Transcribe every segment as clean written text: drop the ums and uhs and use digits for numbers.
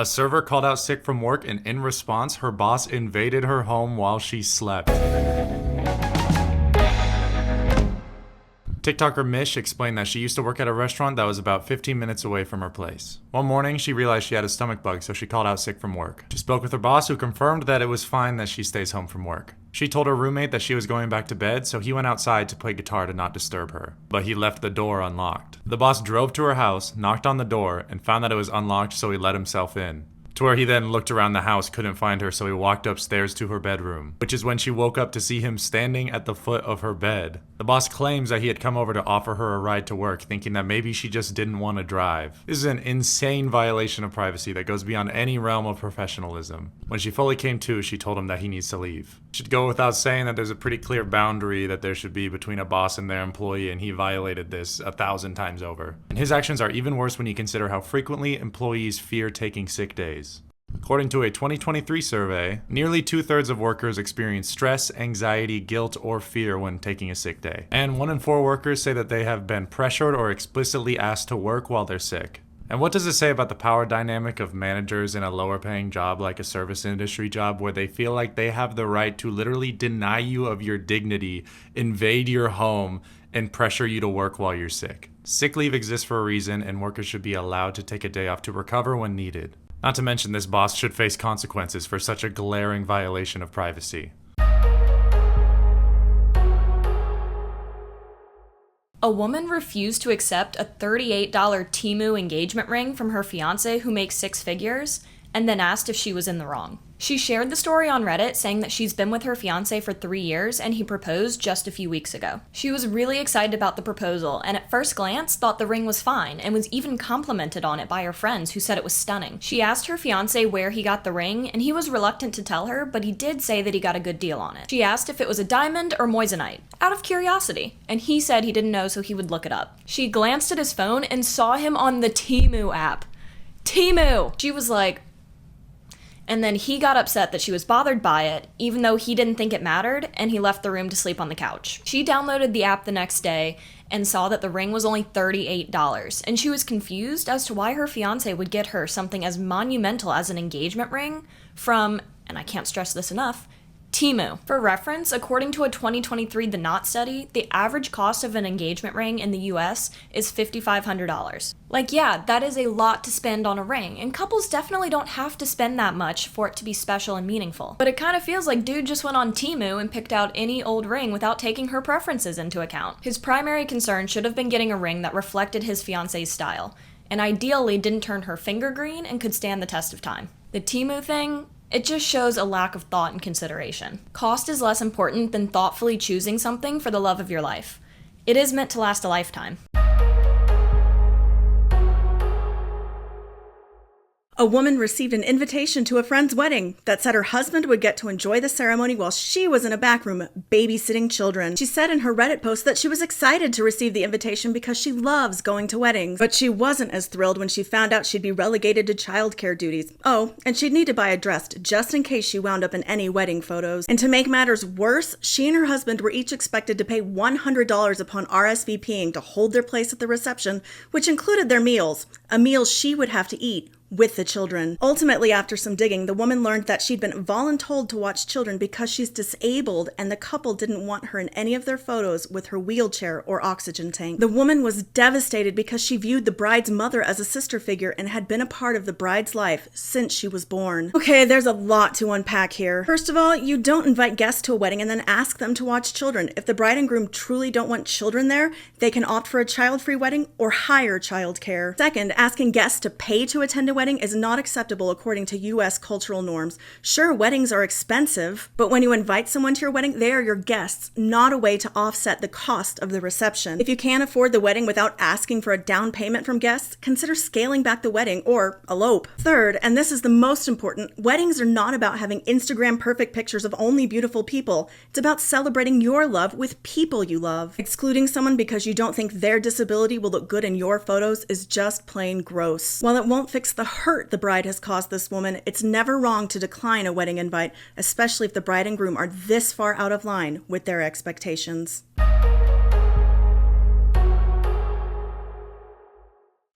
A server called out sick from work, and in response, her boss invaded her home while she slept. TikToker Mish explained that she used to work at a restaurant that was about 15 minutes away from her place. One morning, she realized she had a stomach bug, so she called out sick from work. She spoke with her boss, who confirmed that it was fine that she stays home from work. She told her roommate that she was going back to bed, so he went outside to play guitar to not disturb her. But he left the door unlocked. The boss drove to her house, knocked on the door, and found that it was unlocked, so he let himself in. To where he then looked around the house, couldn't find her, so he walked upstairs to her bedroom, which is when she woke up to see him standing at the foot of her bed. The boss claims that he had come over to offer her a ride to work, thinking that maybe she just didn't want to drive. This is an insane violation of privacy that goes beyond any realm of professionalism. When she fully came to, she told him that he needs to leave. It should go without saying that there's a pretty clear boundary that there should be between a boss and their employee, and he violated this 1,000 times over. And his actions are even worse when you consider how frequently employees fear taking sick days. According to a 2023 survey, nearly 2/3 of workers experience stress, anxiety, guilt, or fear when taking a sick day. And 1 in 4 workers say that they have been pressured or explicitly asked to work while they're sick. And what does it say about the power dynamic of managers in a lower paying job like a service industry job, where they feel like they have the right to literally deny you of your dignity, invade your home, and pressure you to work while you're sick? Sick leave exists for a reason, and workers should be allowed to take a day off to recover when needed. Not to mention, this boss should face consequences for such a glaring violation of privacy. A woman refused to accept a $38 Temu engagement ring from her fiance, who makes 6 figures, and then asked if she was in the wrong. She shared the story on Reddit, saying that she's been with her fiance for 3 years and he proposed just a few weeks ago. She was really excited about the proposal, and at first glance thought the ring was fine, and was even complimented on it by her friends, who said it was stunning. She asked her fiance where he got the ring, and he was reluctant to tell her, but he did say that he got a good deal on it. She asked if it was a diamond or moissanite, out of curiosity, and he said he didn't know, so he would look it up. She glanced at his phone and saw him on the Temu app. Temu! She was like, and then he got upset that she was bothered by it, even though he didn't think it mattered, and he left the room to sleep on the couch. She downloaded the app the next day and saw that the ring was only $38, and she was confused as to why her fiance would get her something as monumental as an engagement ring from, and I can't stress this enough, Temu. For reference, according to a 2023 The Knot study, the average cost of an engagement ring in the US is $5,500. Like, yeah, that is a lot to spend on a ring, and couples definitely don't have to spend that much for it to be special and meaningful. But it kind of feels like dude just went on Temu and picked out any old ring without taking her preferences into account. His primary concern should have been getting a ring that reflected his fiance's style, and ideally didn't turn her finger green and could stand the test of time. The Temu thing, it just shows a lack of thought and consideration. Cost is less important than thoughtfully choosing something for the love of your life. It is meant to last a lifetime. A woman received an invitation to a friend's wedding that said her husband would get to enjoy the ceremony while she was in a back room babysitting children. She said in her Reddit post that she was excited to receive the invitation because she loves going to weddings, but she wasn't as thrilled when she found out she'd be relegated to childcare duties. Oh, and she'd need to buy a dress just in case she wound up in any wedding photos. And to make matters worse, she and her husband were each expected to pay $100 upon RSVPing to hold their place at the reception, which included their meals, a meal she would have to eat with the children. Ultimately, after some digging, the woman learned that she'd been voluntold to watch children because she's disabled, and the couple didn't want her in any of their photos with her wheelchair or oxygen tank. The woman was devastated because she viewed the bride's mother as a sister figure and had been a part of the bride's life since she was born. Okay, there's a lot to unpack here. First of all, you don't invite guests to a wedding and then ask them to watch children. If the bride and groom truly don't want children there, they can opt for a child-free wedding or hire childcare. Second, asking guests to pay to attend a wedding is not acceptable according to U.S. cultural norms. Sure, weddings are expensive, but when you invite someone to your wedding, they are your guests, not a way to offset the cost of the reception. If you can't afford the wedding without asking for a down payment from guests, consider scaling back the wedding or elope. Third, and this is the most important, weddings are not about having Instagram perfect pictures of only beautiful people. It's about celebrating your love with people you love. Excluding someone because you don't think their disability will look good in your photos is just plain gross. While it won't fix the hurt the bride has caused this woman, it's never wrong to decline a wedding invite, especially if the bride and groom are this far out of line with their expectations.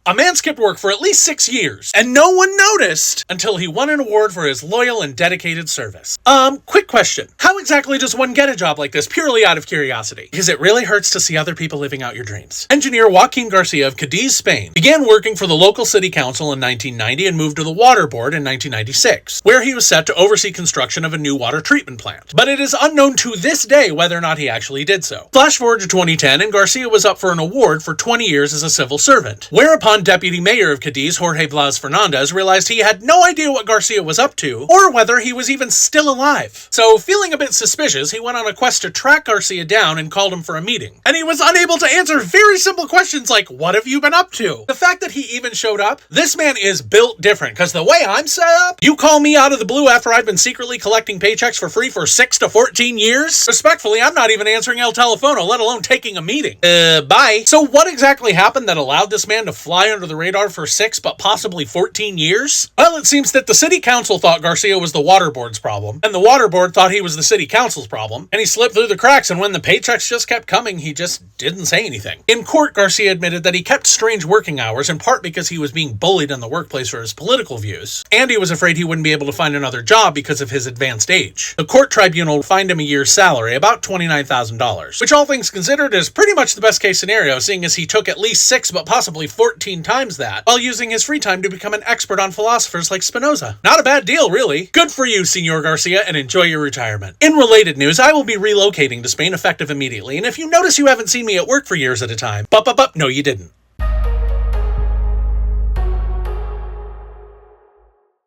A man skipped work for at least 6 years, and no one noticed until he won an award for his loyal and dedicated service. Quick question. How exactly does one get a job like this purely out of curiosity? Because it really hurts to see other people living out your dreams. Engineer Joaquin Garcia of Cadiz, Spain, began working for the local city council in 1990 and moved to the water board in 1996, where he was set to oversee construction of a new water treatment plant. But it is unknown to this day whether or not he actually did so. Flash forward to 2010, and Garcia was up for an award for 20 years as a civil servant, whereupon Deputy Mayor of Cadiz, Jorge Blas Fernandez, realized he had no idea what Garcia was up to, or whether he was even still alive. So, feeling a bit suspicious, he went on a quest to track Garcia down and called him for a meeting. And he was unable to answer very simple questions like, what have you been up to? The fact that he even showed up, this man is built different, because the way I'm set up, you call me out of the blue after I've been secretly collecting paychecks for free for 6 to 14 years? Respectfully, I'm not even answering El Telefono, let alone taking a meeting. Bye. So what exactly happened that allowed this man to fly under the radar for 6 but possibly 14 years? Well, it seems that the city council thought Garcia was the water board's problem, and the water board thought he was the city council's problem, and he slipped through the cracks, and when the paychecks just kept coming, he just didn't say anything. In court, Garcia admitted that he kept strange working hours, in part because he was being bullied in the workplace for his political views, and he was afraid he wouldn't be able to find another job because of his advanced age. The court tribunal fined him a year's salary, about $29,000, which all things considered is pretty much the best case scenario, seeing as he took at least 6 but possibly 14 times that, while using his free time to become an expert on philosophers like Spinoza. Not a bad deal, really. Good for you, Senor Garcia, and enjoy your retirement. In related news, I will be relocating to Spain effective immediately, and if you notice you haven't seen me at work for years at a time, no you didn't.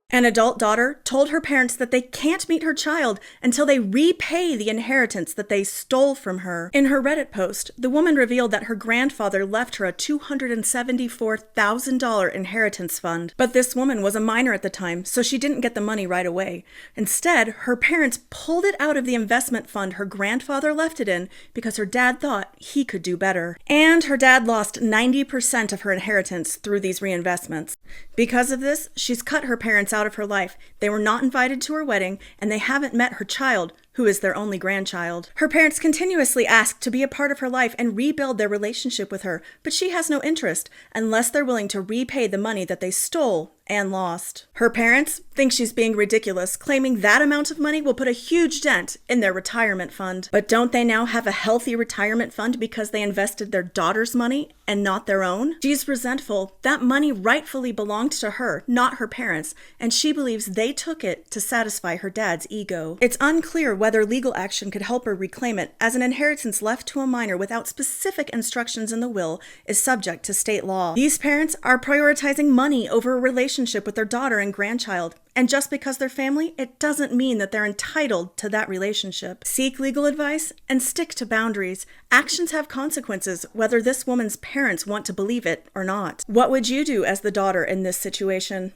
An adult daughter told her parents that they can't meet her child until they repay the inheritance that they stole from her. In her Reddit post, the woman revealed that her grandfather left her a $274,000 inheritance fund. But this woman was a minor at the time, so she didn't get the money right away. Instead, her parents pulled it out of the investment fund her grandfather left it in because her dad thought he could do better. And her dad lost 90% of her inheritance through these reinvestments. Because of this, she's cut her parents out of her life. They were not invited to her wedding, and they haven't met her child, who is their only grandchild. Her parents continuously ask to be a part of her life and rebuild their relationship with her, but she has no interest unless they're willing to repay the money that they stole and lost. Her parents think she's being ridiculous, claiming that amount of money will put a huge dent in their retirement fund. But don't they now have a healthy retirement fund because they invested their daughter's money and not their own? She's resentful. That money rightfully belonged to her, not her parents, and she believes they took it to satisfy her dad's ego. It's unclear whether legal action could help her reclaim it, as an inheritance left to a minor without specific instructions in the will is subject to state law. These parents are prioritizing money over a relationship with their daughter and grandchild, and just because they're family, it doesn't mean that they're entitled to that relationship. Seek legal advice and stick to boundaries. Actions have consequences, whether this woman's parents want to believe it or not. What would you do as the daughter in this situation?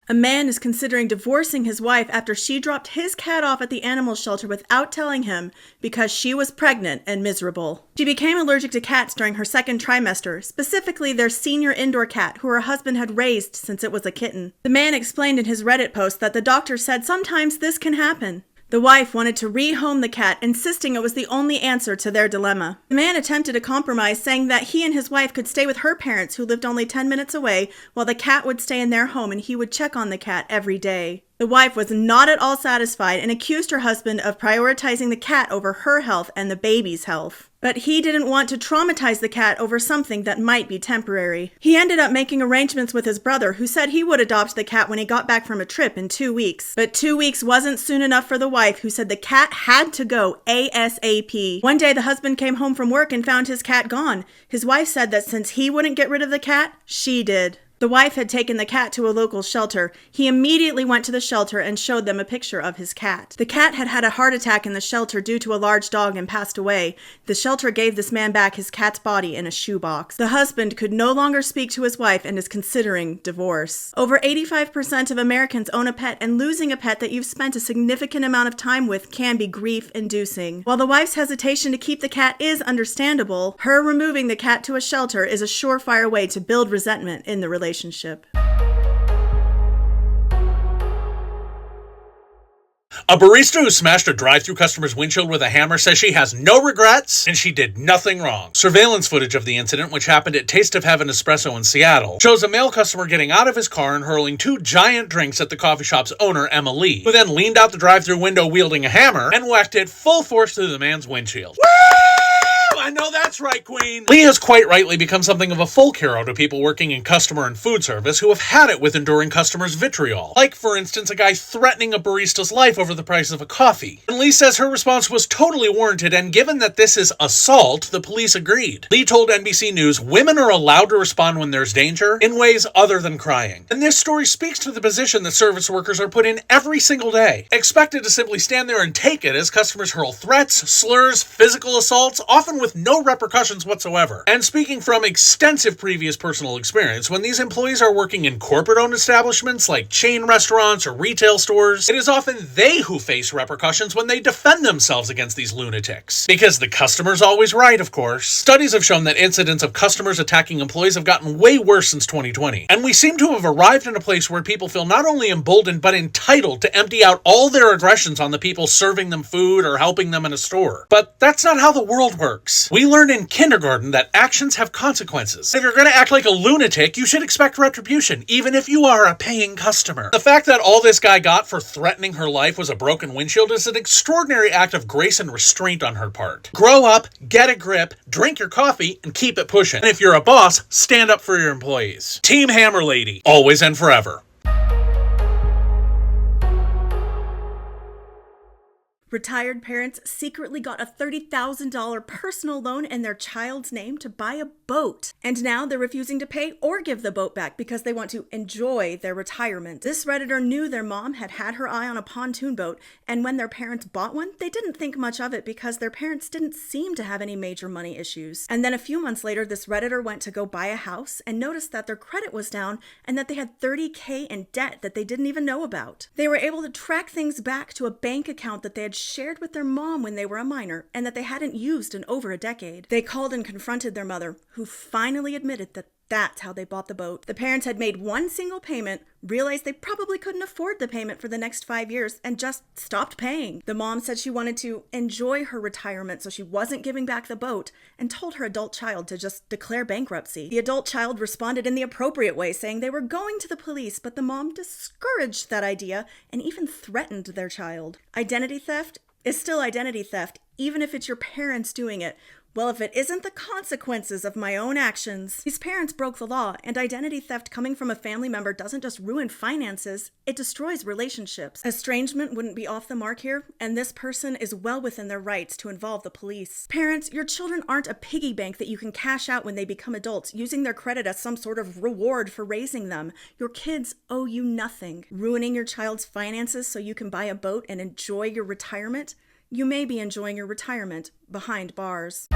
A man is considering divorcing his wife after she dropped his cat off at the animal shelter without telling him because she was pregnant and miserable. She became allergic to cats during her second trimester, specifically their senior indoor cat, who her husband had raised since it was a kitten. The man explained in his Reddit post that the doctor said sometimes this can happen. The wife wanted to rehome the cat, insisting it was the only answer to their dilemma. The man attempted a compromise, saying that he and his wife could stay with her parents, who lived only 10 minutes away, while the cat would stay in their home and he would check on the cat every day. The wife was not at all satisfied and accused her husband of prioritizing the cat over her health and the baby's health. But he didn't want to traumatize the cat over something that might be temporary. He ended up making arrangements with his brother, who said he would adopt the cat when he got back from a trip in 2 weeks. But 2 weeks wasn't soon enough for the wife, who said the cat had to go ASAP. One day the husband came home from work and found his cat gone. His wife said that since he wouldn't get rid of the cat, she did. The wife had taken the cat to a local shelter. He immediately went to the shelter and showed them a picture of his cat. The cat had had a heart attack in the shelter due to a large dog and passed away. The shelter gave this man back his cat's body in a shoebox. The husband could no longer speak to his wife and is considering divorce. Over 85% of Americans own a pet, and losing a pet that you've spent a significant amount of time with can be grief-inducing. While the wife's hesitation to keep the cat is understandable, her removing the cat to a shelter is a surefire way to build resentment in the relationship. A barista who smashed a drive-thru customer's windshield with a hammer says she has no regrets and she did nothing wrong. Surveillance footage of the incident, which happened at Taste of Heaven Espresso in Seattle, shows a male customer getting out of his car and hurling 2 giant drinks at the coffee shop's owner, Emma Lee, who then leaned out the drive-thru window wielding a hammer and whacked it full force through the man's windshield. I know that's right, Queen. Lee has quite rightly become something of a folk hero to people working in customer and food service who have had it with enduring customers' vitriol. Like, for instance, a guy threatening a barista's life over the price of a coffee. And Lee says her response was totally warranted, and given that this is assault, the police agreed. Lee told NBC News women are allowed to respond when there's danger in ways other than crying. And this story speaks to the position that service workers are put in every single day, expected to simply stand there and take it as customers hurl threats, slurs, physical assaults, often with no repercussions whatsoever. And speaking from extensive previous personal experience, when these employees are working in corporate-owned establishments like chain restaurants or retail stores, it is often they who face repercussions when they defend themselves against these lunatics. Because the customer's always right, of course. Studies have shown that incidents of customers attacking employees have gotten way worse since 2020. And we seem to have arrived in a place where people feel not only emboldened but entitled to empty out all their aggressions on the people serving them food or helping them in a store. But that's not how the world works. We learned in kindergarten that actions have consequences. If you're going to act like a lunatic, you should expect retribution, even if you are a paying customer. The fact that all this guy got for threatening her life was a broken windshield is an extraordinary act of grace and restraint on her part. Grow up, get a grip, drink your coffee, and keep it pushing. And if you're a boss, stand up for your employees. Team Hammer Lady, always and forever. Retired parents secretly got a $30,000 personal loan in their child's name to buy a boat. And now they're refusing to pay or give the boat back because they want to enjoy their retirement. This Redditor knew their mom had had her eye on a pontoon boat, and when their parents bought one, they didn't think much of it because their parents didn't seem to have any major money issues. And then a few months later, this Redditor went to go buy a house and noticed that their credit was down and that they had $30,000 in debt that they didn't even know about. They were able to track things back to a bank account that they had shared with their mom when they were a minor and that they hadn't used in over a decade. They called and confronted their mother, who finally admitted that that's how they bought the boat. The parents had made one single payment, realized they probably couldn't afford the payment for the next 5 years, and just stopped paying. The mom said she wanted to enjoy her retirement, so she wasn't giving back the boat, and told her adult child to just declare bankruptcy. The adult child responded in the appropriate way, saying they were going to the police, but the mom discouraged that idea and even threatened their child. Identity theft is still identity theft, even if it's your parents doing it. Well, if it isn't the consequences of my own actions. These parents broke the law, and identity theft coming from a family member doesn't just ruin finances, it destroys relationships. Estrangement wouldn't be off the mark here, and this person is well within their rights to involve the police. Parents, your children aren't a piggy bank that you can cash out when they become adults, using their credit as some sort of reward for raising them. Your kids owe you nothing. Ruining your child's finances so you can buy a boat and enjoy your retirement? You may be enjoying your retirement behind bars.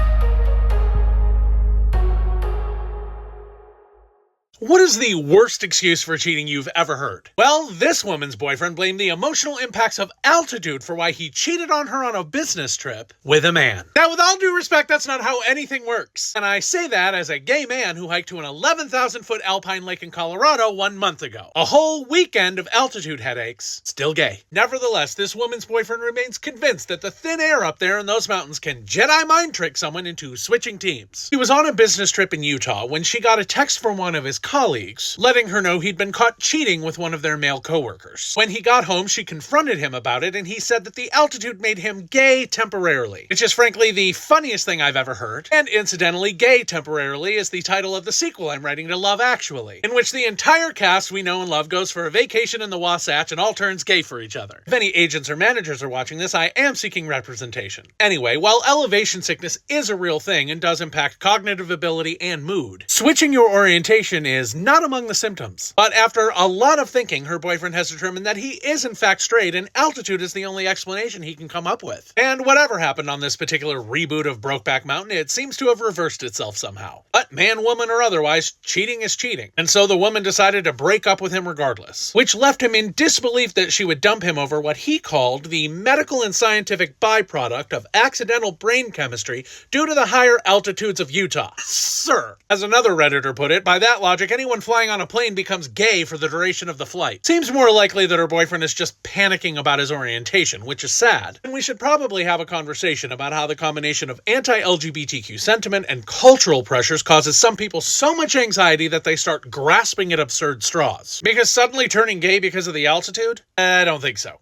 What is the worst excuse for cheating you've ever heard? Well, this woman's boyfriend blamed the emotional impacts of altitude for why he cheated on her on a business trip with a man. Now, with all due respect, that's not how anything works. And I say that as a gay man who hiked to an 11,000-foot alpine lake in Colorado 1 month ago. A whole weekend of altitude headaches. Still gay. Nevertheless, this woman's boyfriend remains convinced that the thin air up there in those mountains can Jedi mind trick someone into switching teams. He was on a business trip in Utah when she got a text from one of his colleagues, letting her know he'd been caught cheating with one of their male coworkers. When he got home, she confronted him about it, and he said that the altitude made him gay temporarily, which is frankly the funniest thing I've ever heard. And incidentally, Gay Temporarily is the title of the sequel I'm writing to Love Actually, in which the entire cast we know and love goes for a vacation in the Wasatch and all turns gay for each other. If any agents or managers are watching this, I am seeking representation. Anyway, while elevation sickness is a real thing and does impact cognitive ability and mood, switching your orientation is not among the symptoms. But after a lot of thinking, her boyfriend has determined that he is in fact straight, and altitude is the only explanation he can come up with. And whatever happened on this particular reboot of Brokeback Mountain, it seems to have reversed itself somehow. But man, woman, or otherwise, cheating is cheating. And so the woman decided to break up with him regardless, which left him in disbelief that she would dump him over what he called the medical and scientific byproduct of accidental brain chemistry due to the higher altitudes of Utah. Sir, as another Redditor put it, by that logic, logic, anyone flying on a plane becomes gay for the duration of the flight. Seems more likely that her boyfriend is just panicking about his orientation, which is sad. And we should probably have a conversation about how the combination of anti-LGBTQ sentiment and cultural pressures causes some people so much anxiety that they start grasping at absurd straws. Because suddenly turning gay because of the altitude? I don't think so.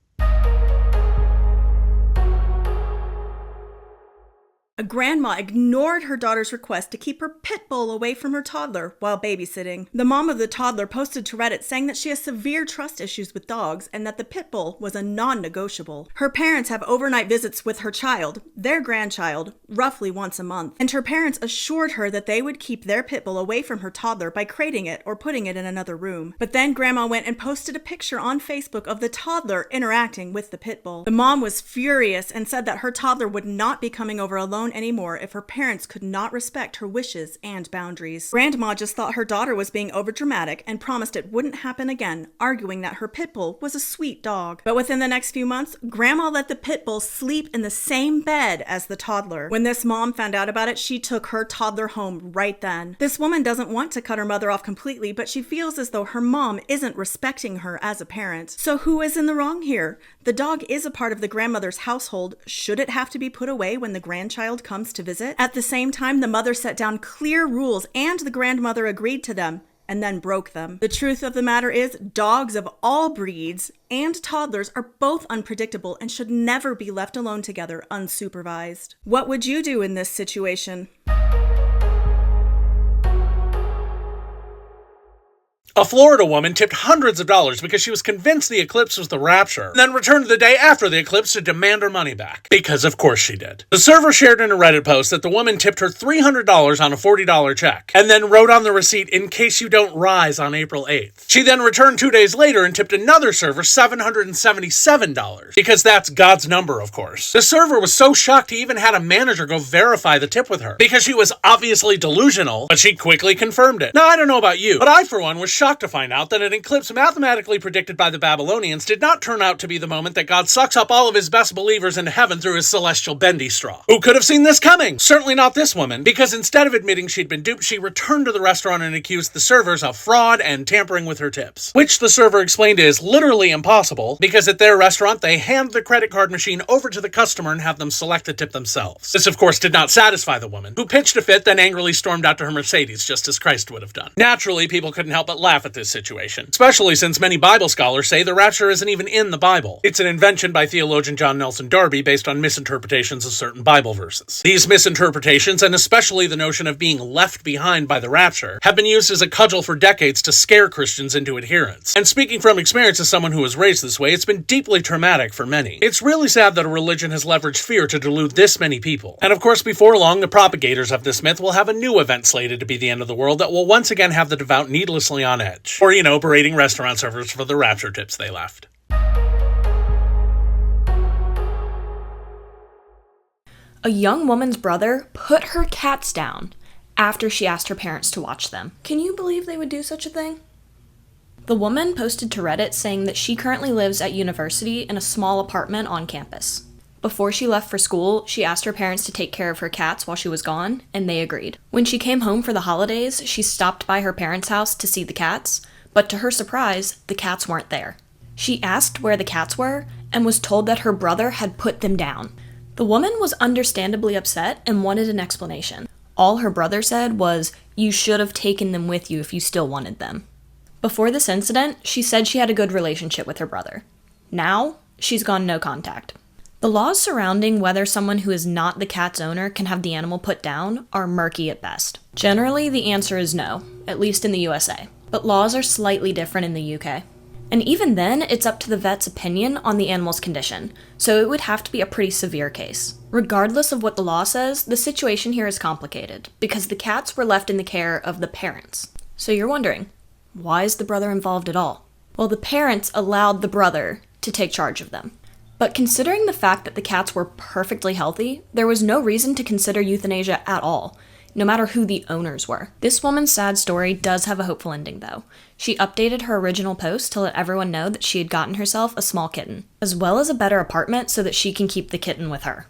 A grandma ignored her daughter's request to keep her pit bull away from her toddler while babysitting. The mom of the toddler posted to Reddit saying that she has severe trust issues with dogs and that the pit bull was a non-negotiable. Her parents have overnight visits with her child, their grandchild, roughly once a month, and her parents assured her that they would keep their pit bull away from her toddler by crating it or putting it in another room. But then grandma went and posted a picture on Facebook of the toddler interacting with the pit bull. The mom was furious and said that her toddler would not be coming over alone anymore if her parents could not respect her wishes and boundaries. Grandma just thought her daughter was being overdramatic and promised it wouldn't happen again, arguing that her pit bull was a sweet dog. But within the next few months, grandma let the pit bull sleep in the same bed as the toddler. When this mom found out about it, she took her toddler home right then. This woman doesn't want to cut her mother off completely, but she feels as though her mom isn't respecting her as a parent. So who is in the wrong here? The dog is a part of the grandmother's household. Should it have to be put away when the grandchild comes to visit? At the same time, the mother set down clear rules and the grandmother agreed to them and then broke them. The truth of the matter is, dogs of all breeds and toddlers are both unpredictable and should never be left alone together unsupervised. What would you do in this situation? A Florida woman tipped hundreds of dollars because she was convinced the eclipse was the rapture, and then returned the day after the eclipse to demand her money back. Because of course she did. The server shared in a Reddit post that the woman tipped her $300 on a $40 check, and then wrote on the receipt, "In case you don't rise on April 8th. She then returned 2 days later and tipped another server $777, because that's God's number, of course. The server was so shocked he even had a manager go verify the tip with her, because she was obviously delusional, but she quickly confirmed it. Now, I don't know about you, but I, for one, was shocked to find out that an eclipse mathematically predicted by the Babylonians did not turn out to be the moment that God sucks up all of his best believers in heaven through his celestial bendy straw. Who could have seen this coming? Certainly not this woman, because instead of admitting she'd been duped, she returned to the restaurant and accused the servers of fraud and tampering with her tips. Which the server explained is literally impossible, because at their restaurant they hand the credit card machine over to the customer and have them select the tip themselves. This of course did not satisfy the woman, who pitched a fit, then angrily stormed out to her Mercedes, just as Christ would have done. Naturally, people couldn't help but laugh at this situation, especially since many Bible scholars say the rapture isn't even in the Bible. It's an invention by theologian John Nelson Darby based on misinterpretations of certain Bible verses. These misinterpretations, and especially the notion of being left behind by the rapture, have been used as a cudgel for decades to scare Christians into adherence. And speaking from experience as someone who was raised this way, it's been deeply traumatic for many. It's really sad that a religion has leveraged fear to delude this many people. And of course, before long, the propagators of this myth will have a new event slated to be the end of the world that will once again have the devout needlessly on edge. Or, berating restaurant servers for the rapture tips they left. A young woman's brother put her cats down after she asked her parents to watch them. Can you believe they would do such a thing? The woman posted to Reddit saying that she currently lives at university in a small apartment on campus. Before she left for school, she asked her parents to take care of her cats while she was gone, and they agreed. When she came home for the holidays, she stopped by her parents' house to see the cats, but to her surprise, the cats weren't there. She asked where the cats were, and was told that her brother had put them down. The woman was understandably upset and wanted an explanation. All her brother said was, "You should have taken them with you if you still wanted them." Before this incident, she said she had a good relationship with her brother. Now, she's gone no contact. The laws surrounding whether someone who is not the cat's owner can have the animal put down are murky at best. Generally, the answer is no, at least in the USA. But laws are slightly different in the UK. And even then, it's up to the vet's opinion on the animal's condition, so it would have to be a pretty severe case. Regardless of what the law says, the situation here is complicated, because the cats were left in the care of the parents. So you're wondering, why is the brother involved at all? Well, the parents allowed the brother to take charge of them. But considering the fact that the cats were perfectly healthy, there was no reason to consider euthanasia at all, no matter who the owners were. This woman's sad story does have a hopeful ending, though. She updated her original post to let everyone know that she had gotten herself a small kitten, as well as a better apartment so that she can keep the kitten with her.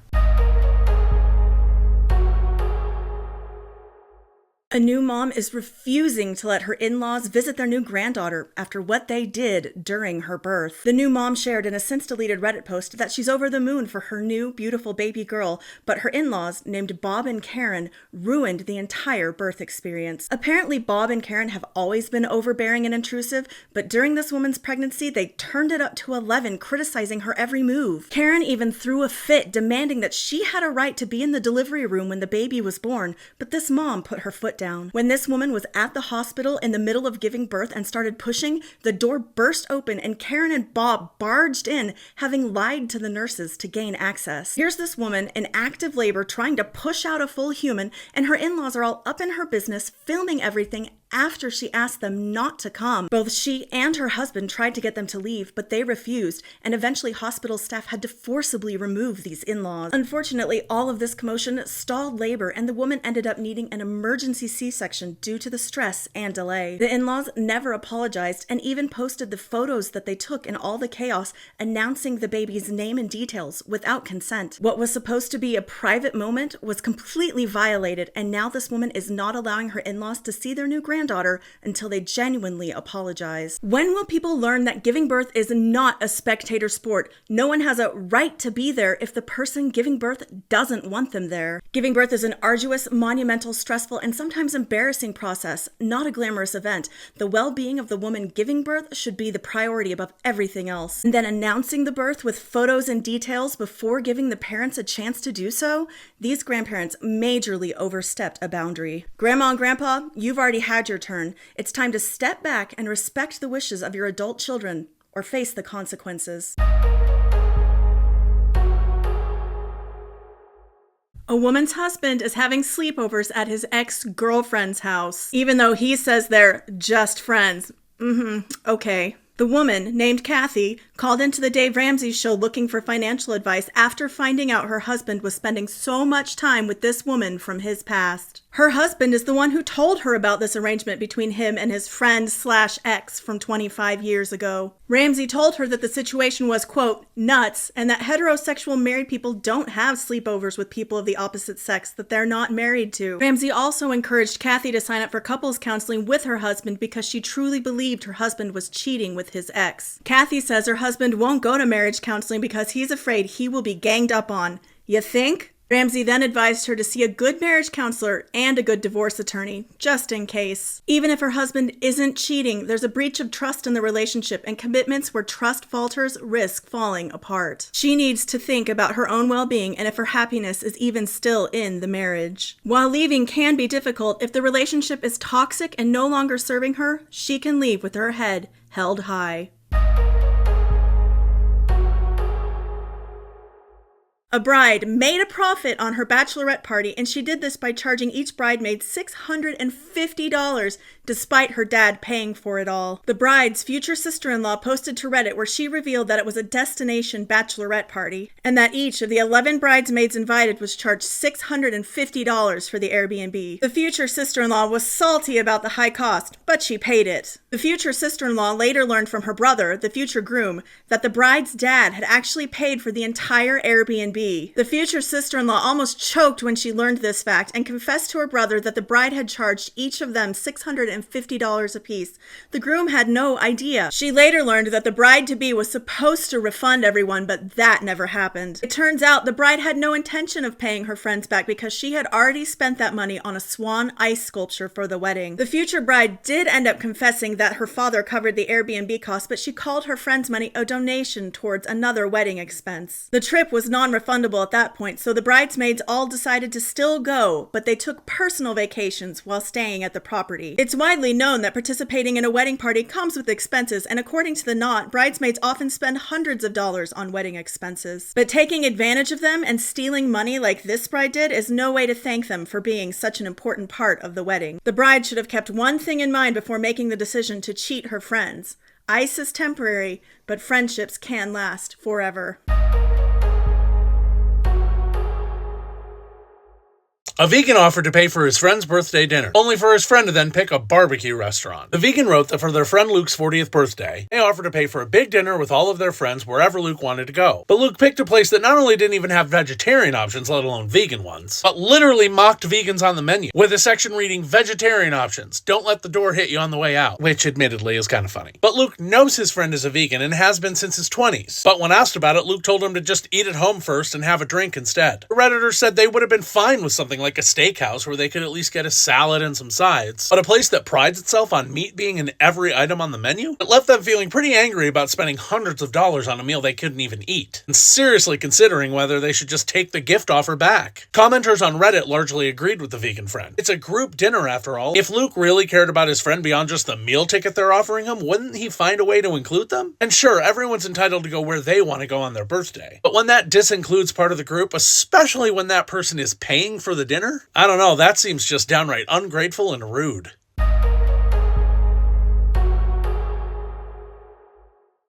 A new mom is refusing to let her in-laws visit their new granddaughter after what they did during her birth. The new mom shared in a since-deleted Reddit post that she's over the moon for her new, beautiful baby girl, but her in-laws, named Bob and Karen, ruined the entire birth experience. Apparently, Bob and Karen have always been overbearing and intrusive, but during this woman's pregnancy, they turned it up to 11, criticizing her every move. Karen even threw a fit, demanding that she had a right to be in the delivery room when the baby was born, but this mom put her foot down. When this woman was at the hospital in the middle of giving birth and started pushing, the door burst open and Karen and Bob barged in, having lied to the nurses to gain access. Here's this woman in active labor trying to push out a full human, and her in-laws are all up in her business, filming everything after she asked them not to come. Both she and her husband tried to get them to leave, but they refused, and eventually hospital staff had to forcibly remove these in-laws. Unfortunately, all of this commotion stalled labor, and the woman ended up needing an emergency C-section due to the stress and delay. The in-laws never apologized and even posted the photos that they took in all the chaos, announcing the baby's name and details without consent. What was supposed to be a private moment was completely violated, and now this woman is not allowing her in-laws to see their new granddaughter until they genuinely apologize. When will people learn that giving birth is not a spectator sport? No one has a right to be there if the person giving birth doesn't want them there. Giving birth is an arduous, monumental, stressful, and sometimes embarrassing process, not a glamorous event. The well-being of the woman giving birth should be the priority above everything else. And then announcing the birth with photos and details before giving the parents a chance to do so? These grandparents majorly overstepped a boundary. Grandma and Grandpa, you've already had your turn. It's time to step back and respect the wishes of your adult children, or face the consequences. A woman's husband is having sleepovers at his ex-girlfriend's house, even though he says they're just friends. Okay. The woman, named Kathy, called into the Dave Ramsey show looking for financial advice after finding out her husband was spending so much time with this woman from his past. Her husband is the one who told her about this arrangement between him and his friend/ex from 25 years ago. Ramsey told her that the situation was, quote, nuts, and that heterosexual married people don't have sleepovers with people of the opposite sex that they're not married to. Ramsey also encouraged Kathy to sign up for couples counseling with her husband because she truly believed her husband was cheating with his ex. Kathy says her husband won't go to marriage counseling because he's afraid he will be ganged up on. You think? Ramsey then advised her to see a good marriage counselor and a good divorce attorney, just in case. Even if her husband isn't cheating, there's a breach of trust in the relationship, and commitments where trust falters risk falling apart. She needs to think about her own well-being and if her happiness is even still in the marriage. While leaving can be difficult, if the relationship is toxic and no longer serving her, she can leave with her head held high. A bride made a profit on her bachelorette party, and she did this by charging each bridesmaid $650 despite her dad paying for it all. The bride's future sister-in-law posted to Reddit where she revealed that it was a destination bachelorette party and that each of the 11 bridesmaids invited was charged $650 for the Airbnb. The future sister-in-law was salty about the high cost, but she paid it. The future sister-in-law later learned from her brother, the future groom, that the bride's dad had actually paid for the entire Airbnb. The future sister-in-law almost choked when she learned this fact and confessed to her brother that the bride had charged each of them $650 apiece. The groom had no idea. She later learned that the bride-to-be was supposed to refund everyone, but that never happened. It turns out the bride had no intention of paying her friends back because she had already spent that money on a swan ice sculpture for the wedding. The future bride did end up confessing that her father covered the Airbnb cost, but she called her friend's money a donation towards another wedding expense. The trip was non-refundable at that point, so the bridesmaids all decided to still go, but they took personal vacations while staying at the property. It's widely known that participating in a wedding party comes with expenses, and according to the Knot, bridesmaids often spend hundreds of dollars on wedding expenses. But taking advantage of them and stealing money like this bride did is no way to thank them for being such an important part of the wedding. The bride should have kept one thing in mind before making the decision to cheat her friends. Ice is temporary, but friendships can last forever. A vegan offered to pay for his friend's birthday dinner, only for his friend to then pick a barbecue restaurant. The vegan wrote that for their friend Luke's 40th birthday, they offered to pay for a big dinner with all of their friends wherever Luke wanted to go. But Luke picked a place that not only didn't even have vegetarian options, let alone vegan ones, but literally mocked vegans on the menu, with a section reading vegetarian options, don't let the door hit you on the way out, which admittedly is kind of funny. But Luke knows his friend is a vegan and has been since his 20s. But when asked about it, Luke told him to just eat at home first and have a drink instead. The Redditor said they would have been fine with something like a steakhouse where they could at least get a salad and some sides, but a place that prides itself on meat being in every item on the menu? It left them feeling pretty angry about spending hundreds of dollars on a meal they couldn't even eat, and seriously considering whether they should just take the gift offer back. Commenters on Reddit largely agreed with the vegan friend. It's a group dinner after all. If Luke really cared about his friend beyond just the meal ticket they're offering him, wouldn't he find a way to include them? And sure, everyone's entitled to go where they want to go on their birthday. But when that disincludes part of the group, especially when that person is paying for the dinner, I don't know, that seems just downright ungrateful and rude.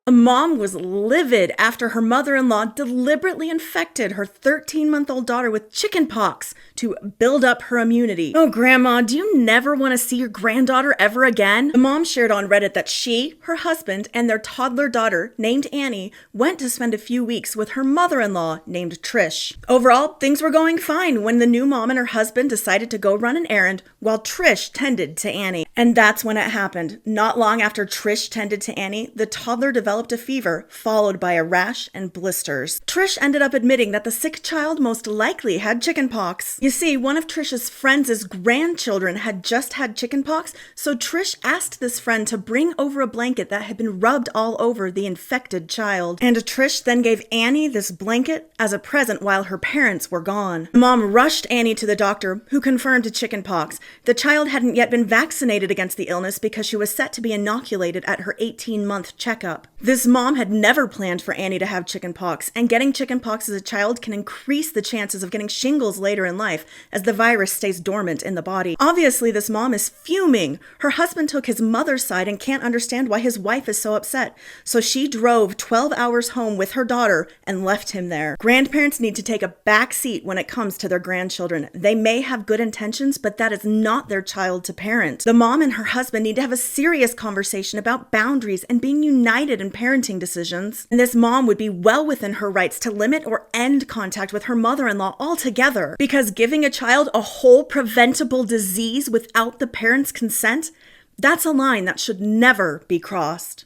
A mom was livid after her mother-in-law deliberately infected her 13-month-old daughter with chickenpox to build up her immunity. Oh, Grandma, do you never want to see your granddaughter ever again? The mom shared on Reddit that she, her husband, and their toddler daughter, named Annie, went to spend a few weeks with her mother-in-law, named Trish. Overall, things were going fine when the new mom and her husband decided to go run an errand while Trish tended to Annie. And that's when it happened. Not long after Trish tended to Annie, the toddler developed a fever, followed by a rash and blisters. Trish ended up admitting that the sick child most likely had chickenpox. You see, one of Trish's friends' grandchildren had just had chickenpox, so Trish asked this friend to bring over a blanket that had been rubbed all over the infected child. And Trish then gave Annie this blanket as a present while her parents were gone. Mom rushed Annie to the doctor, who confirmed chickenpox. The child hadn't yet been vaccinated against the illness because she was set to be inoculated at her 18-month checkup. This mom had never planned for Annie to have chickenpox, and getting chickenpox as a child can increase the chances of getting shingles later in life as the virus stays dormant in the body. Obviously, this mom is fuming. Her husband took his mother's side and can't understand why his wife is so upset, so she drove 12 hours home with her daughter and left him there. Grandparents need to take a back seat when it comes to their grandchildren. They may have good intentions, but that is not their child to parent. The mom and her husband need to have a serious conversation about boundaries and being united in parenting decisions. And this mom would be well within her rights to limit or end contact with her mother-in-law altogether, because giving a child a whole preventable disease without the parent's consent, that's a line that should never be crossed.